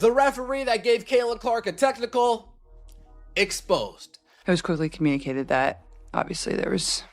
The referee that gave Caitlin Clark a technical, exposed. It was quickly communicated that obviously there was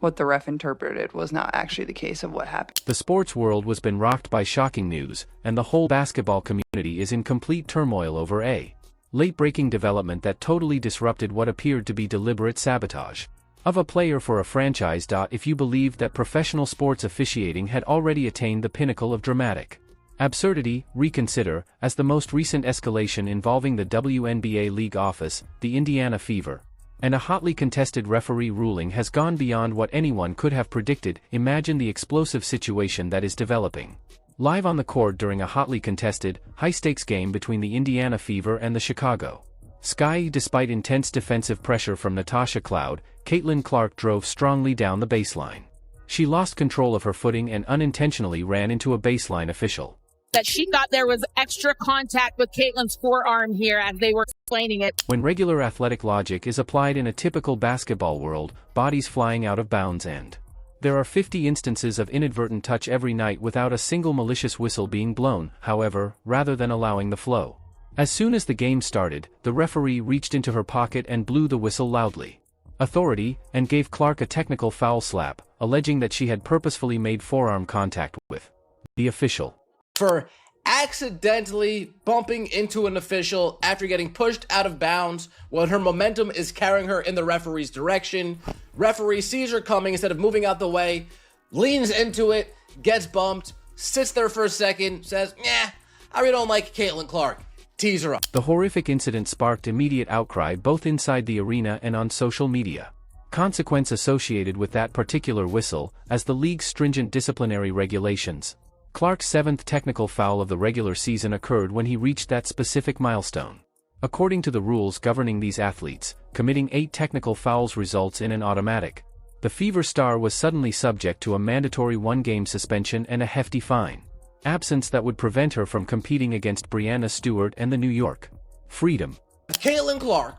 what the ref interpreted was not actually the case of what happened. The sports world has been rocked by shocking news, and the whole basketball community is in complete turmoil over a late-breaking development that totally disrupted what appeared to be deliberate sabotage of a player for a franchise. If you believed that professional sports officiating had already attained the pinnacle of dramatic absurdity, reconsider, as the most recent escalation involving the WNBA league office, the Indiana Fever, and a hotly contested referee ruling has gone beyond what anyone could have predicted. Imagine the explosive situation that is developing live on the court during a hotly contested, high-stakes game between the Indiana Fever and the Chicago Sky. Despite intense defensive pressure from Natasha Cloud, Caitlin Clark drove strongly down the baseline. She lost control of her footing and unintentionally ran into a baseline official. That she thought there was extra contact with Caitlin's forearm here as they were explaining it. When regular athletic logic is applied in a typical basketball world, bodies flying out of bounds and there are 50 instances of inadvertent touch every night without a single malicious whistle being blown. However, rather than allowing the flow, as soon as the game started, the referee reached into her pocket and blew the whistle loudly. Authority, and gave Clark a technical foul slap, alleging that she had purposefully made forearm contact with the official. For accidentally bumping into an official after getting pushed out of bounds when her momentum is carrying her in the referee's direction. Referee sees her coming, instead of moving out the way, leans into it, gets bumped, sits there for a second, says, "Nah, I really don't like Caitlin Clark." Tease her up. The horrific incident sparked immediate outcry both inside the arena and on social media. Consequence associated with that particular whistle, as the league's stringent disciplinary regulations. Clark's seventh technical foul of the regular season occurred when he reached that specific milestone. According to the rules governing these athletes, committing 8 technical fouls results in an automatic. The Fever star was suddenly subject to a mandatory 1-game suspension and a hefty fine. Absence that would prevent her from competing against Breanna Stewart and the New York Freedom. Caitlin Clark,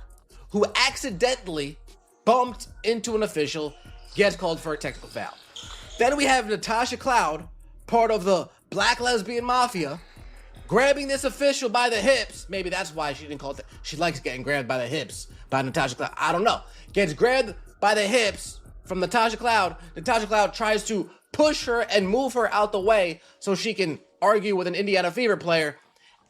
who accidentally bumped into an official, gets called for a technical foul. Then we have Natasha Cloud, part of the Black Lesbian Mafia, grabbing this official by the hips. Maybe that's why she didn't call it. She likes getting grabbed by the hips by Natasha Cloud. I don't know. Gets grabbed by the hips from Natasha Cloud. Natasha Cloud tries to push her and move her out the way so she can argue with an Indiana Fever player.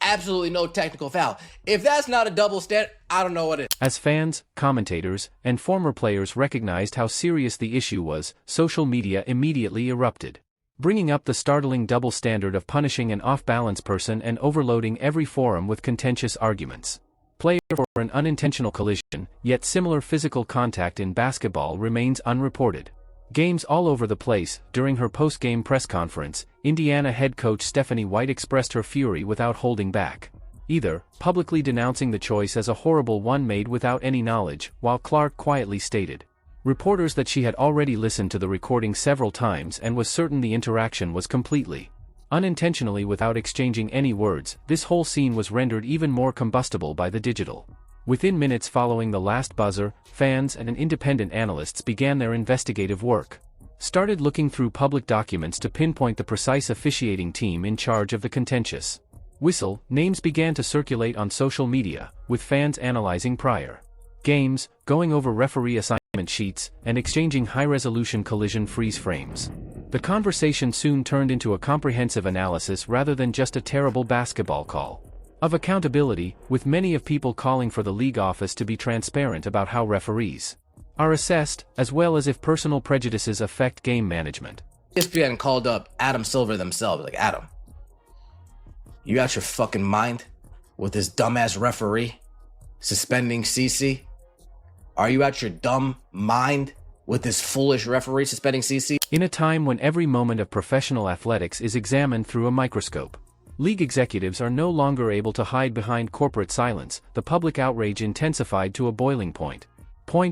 Absolutely no technical foul. If that's not a double standard, I don't know what it is. As fans, commentators, and former players recognized how serious the issue was, social media immediately erupted, bringing up the startling double standard of punishing an off-balance person and overloading every forum with contentious arguments. Player for an unintentional collision, yet similar physical contact in basketball remains unreported. Games all over the place. During her post-game press conference, Indiana head coach Stephanie White expressed her fury without holding back, either publicly denouncing the choice as a horrible one made without any knowledge, while Clark quietly stated reporters that she had already listened to the recording several times and was certain the interaction was completely unintentionally without exchanging any words. This whole scene was rendered even more combustible by the digital. Within minutes following the last buzzer, fans and independent analysts began their investigative work. Started looking through public documents to pinpoint the precise officiating team in charge of the contentious whistle. Names began to circulate on social media, with fans analyzing prior games, going over referee assignment sheets, and exchanging high-resolution collision freeze frames. The conversation soon turned into a comprehensive analysis rather than just a terrible basketball call of accountability, with many of people calling for the league office to be transparent about how referees are assessed, as well as if personal prejudices affect game management. ESPN called up Adam Silver themselves, like, "Adam, you out your fucking mind with this dumbass referee suspending CC? Are you out your dumb mind with this foolish referee suspending CC?" In a time when every moment of professional athletics is examined through a microscope, league executives are no longer able to hide behind corporate silence. The public outrage intensified to a boiling point.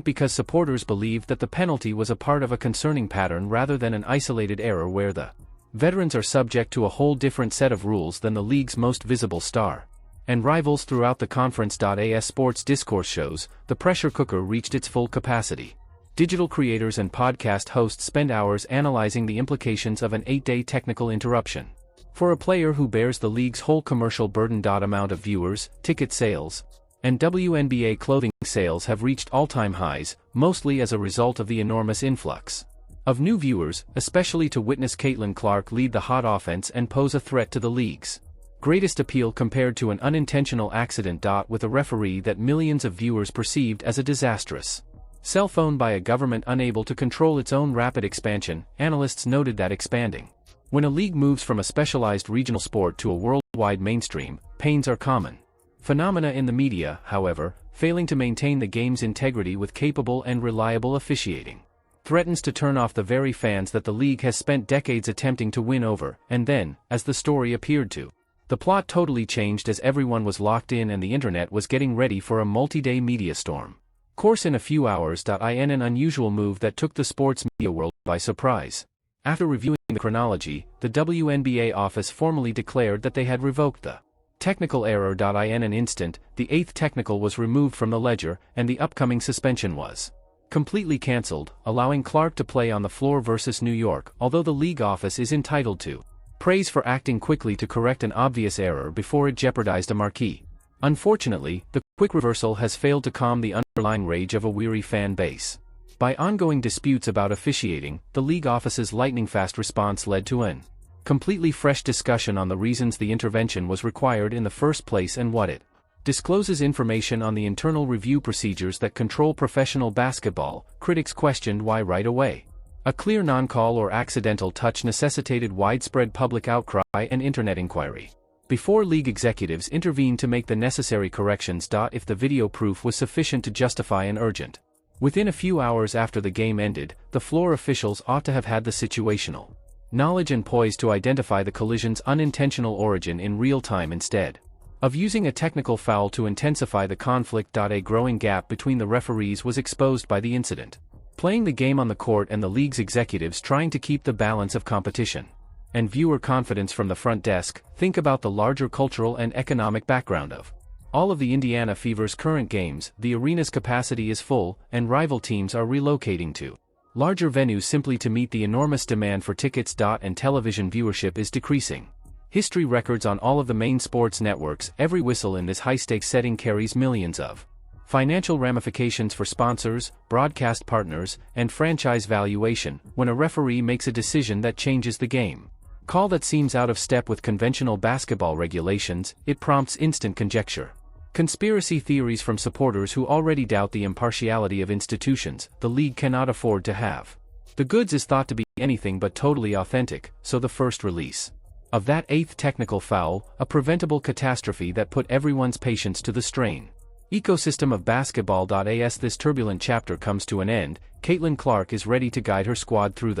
Because supporters believed that the penalty was a part of a concerning pattern rather than an isolated error where the veterans are subject to a whole different set of rules than the league's most visible star and rivals throughout the conference. As sports discourse shows, the pressure cooker reached its full capacity. Digital creators and podcast hosts spend hours analyzing the implications of an 8-day technical interruption. For a player who bears the league's whole commercial burden. Amount of viewers, ticket sales, and WNBA clothing sales have reached all-time highs, mostly as a result of the enormous influx of new viewers, especially to witness Caitlin Clark lead the hot offense and pose a threat to the league's greatest appeal compared to an unintentional accident. With a referee that millions of viewers perceived as a disastrous cell phone by a government unable to control its own rapid expansion, analysts noted that expanding when a league moves from a specialized regional sport to a worldwide mainstream, pains are common phenomena in the media, however, failing to maintain the game's integrity with capable and reliable officiating threatens to turn off the very fans that the league has spent decades attempting to win over, and then, as the story appeared to, the plot totally changed as everyone was locked in and the internet was getting ready for a multi-day media storm. Course in a few hours. In an unusual move that took the sports media world by surprise. After reviewing the chronology, the WNBA office formally declared that they had revoked the technical error. In an instant, the 8th technical was removed from the ledger, and the upcoming suspension was completely cancelled, allowing Clark to play on the floor versus New York, although the league office is entitled to praise for acting quickly to correct an obvious error before it jeopardized a marquee. Unfortunately, the quick reversal has failed to calm the underlying rage of a weary fan base. By ongoing disputes about officiating, the league office's lightning-fast response led to an completely fresh discussion on the reasons the intervention was required in the first place and what it discloses information on the internal review procedures that control professional basketball. Critics questioned why right away a clear non-call or accidental touch necessitated widespread public outcry and internet inquiry before league executives intervened to make the necessary corrections. If the video proof was sufficient to justify an urgent within a few hours after the game ended, the floor officials ought to have had the situational knowledge and poise to identify the collision's unintentional origin in real time instead of using a technical foul to intensify the conflict. A growing gap between the referees was exposed by the incident playing the game on the court and the league's executives trying to keep the balance of competition and viewer confidence from the front desk. Think about the larger cultural and economic background of all of the Indiana Fever's current games. The arena's capacity is full, and rival teams are relocating to larger venues simply to meet the enormous demand for tickets. And television viewership is decreasing. History records on all of the main sports networks. Every whistle in this high-stakes setting carries millions of financial ramifications for sponsors, broadcast partners, and franchise valuation. When a referee makes a decision that changes the game call that seems out of step with conventional basketball regulations, it prompts instant conjecture. Conspiracy theories from supporters who already doubt the impartiality of institutions. The league cannot afford to have the goods is thought to be anything but totally authentic, so the first release of that 8th technical foul, a preventable catastrophe that put everyone's patience to the strain. Ecosystem of basketball. As this turbulent chapter comes to an end, Caitlin Clark is ready to guide her squad through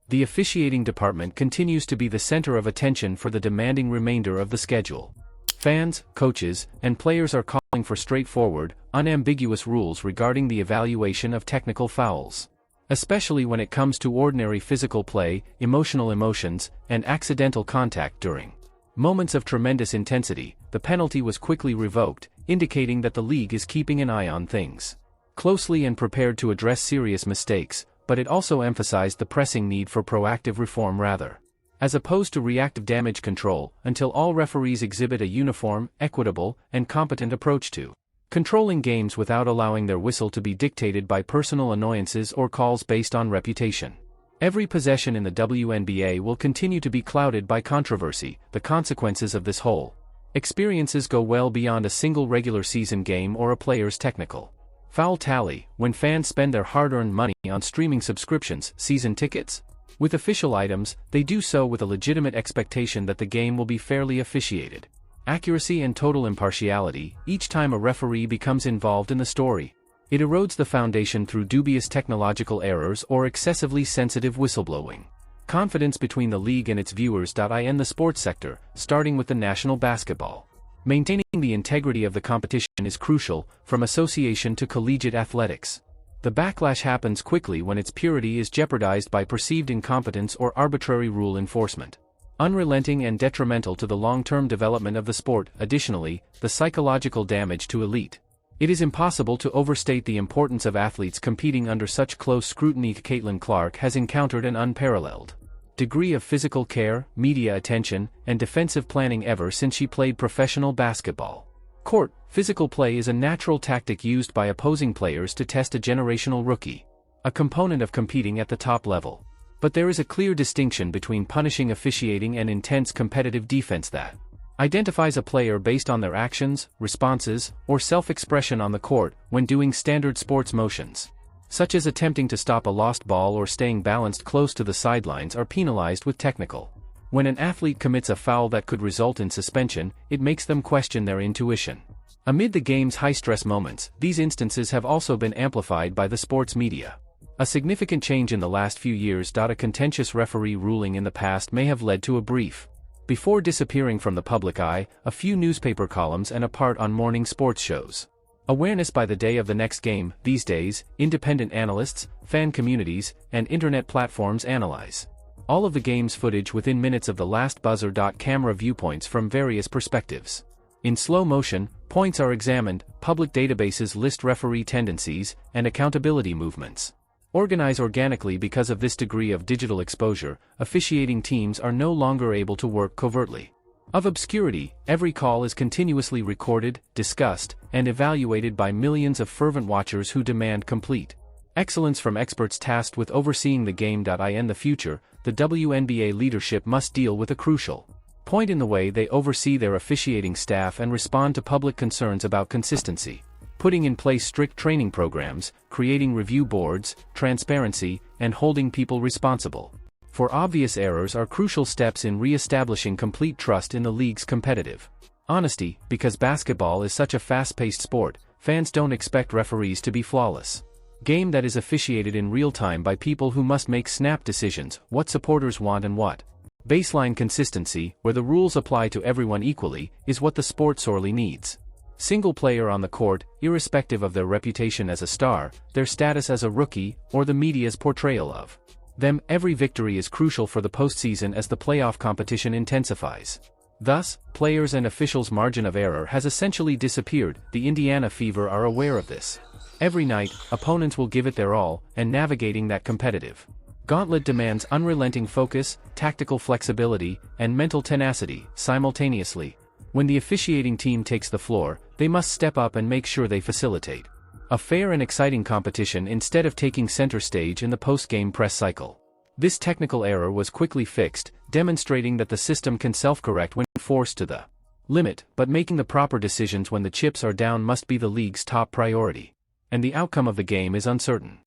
the officiating department continues to be the center of attention for the demanding remainder of the schedule. Fans, coaches, and players are calling for straightforward, unambiguous rules regarding the evaluation of technical fouls, especially when it comes to ordinary physical play, emotions, and accidental contact during moments of tremendous intensity. The penalty was quickly revoked, indicating that the league is keeping an eye on things closely and prepared to address serious mistakes, but it also emphasized the pressing need for proactive reform rather as opposed to reactive damage control, until all referees exhibit a uniform, equitable, and competent approach to controlling games without allowing their whistle to be dictated by personal annoyances or calls based on reputation. Every possession in the WNBA will continue to be clouded by controversy. The consequences of this whole experiences go well beyond a single regular season game or a player's technical foul tally. When fans spend their hard-earned money on streaming subscriptions, season tickets, with official items, they do so with a legitimate expectation that the game will be fairly officiated. Accuracy and total impartiality. Each time a referee becomes involved in the story, it erodes the foundation through dubious technological errors or excessively sensitive whistleblowing. Confidence between the league and its viewers. In the sports sector, starting with the National Basketball, maintaining the integrity of the competition is crucial, from association to collegiate athletics. The backlash happens quickly when its purity is jeopardized by perceived incompetence or arbitrary rule enforcement. Unrelenting and detrimental to the long-term development of the sport. Additionally, the psychological damage to elite. It is impossible to overstate the importance of athletes competing under such close scrutiny. Caitlin Clark has encountered an unparalleled degree of physical care, media attention, and defensive planning ever since she played professional basketball. Court physical play is a natural tactic used by opposing players to test a generational rookie, a component of competing at the top level. But there is a clear distinction between punishing officiating and intense competitive defense that identifies a player based on their actions, responses, or self-expression on the court when doing standard sports motions, such as attempting to stop a lost ball or staying balanced close to the sidelines, are penalized with technical. When an athlete commits a foul that could result in suspension, it makes them question their intuition. Amid the game's high-stress moments, these instances have also been amplified by the sports media. A significant change in the last few years. A contentious referee ruling in the past may have led to a brief, before disappearing from the public eye, a few newspaper columns and a part on morning sports shows. Awareness by the day of the next game. These days, independent analysts, fan communities, and internet platforms analyze all of the game's footage within minutes of the last buzzer. Camera viewpoints from various perspectives. In slow motion, points are examined, public databases list referee tendencies and accountability movements. Organize organically. Because of this degree of digital exposure, officiating teams are no longer able to work covertly. Of obscurity, every call is continuously recorded, discussed, and evaluated by millions of fervent watchers who demand complete excellence from experts tasked with overseeing the game. In the future, the WNBA leadership must deal with a crucial point in the way they oversee their officiating staff and respond to public concerns about consistency. Putting in place strict training programs, creating review boards, transparency, and holding people responsible for obvious errors are crucial steps in re-establishing complete trust in the league's competitive honesty. Because basketball is such a fast-paced sport, fans don't expect referees to be flawless. Game that is officiated in real time by people who must make snap decisions, what supporters want and what. Baseline consistency, where the rules apply to everyone equally, is what the sport sorely needs. Single player on the court, irrespective of their reputation as a star, their status as a rookie, or the media's portrayal of them, every victory is crucial for the postseason as the playoff competition intensifies. Thus, players' and officials' margin of error has essentially disappeared. The Indiana Fever are aware of this. Every night, opponents will give it their all, and navigating that competitive gauntlet demands unrelenting focus, tactical flexibility, and mental tenacity simultaneously. When the officiating team takes the floor, they must step up and make sure they facilitate a fair and exciting competition instead of taking center stage in the post-game press cycle. This technical error was quickly fixed, demonstrating that the system can self-correct when forced to the limit, but making the proper decisions when the chips are down must be the league's top priority. And the outcome of the game is uncertain.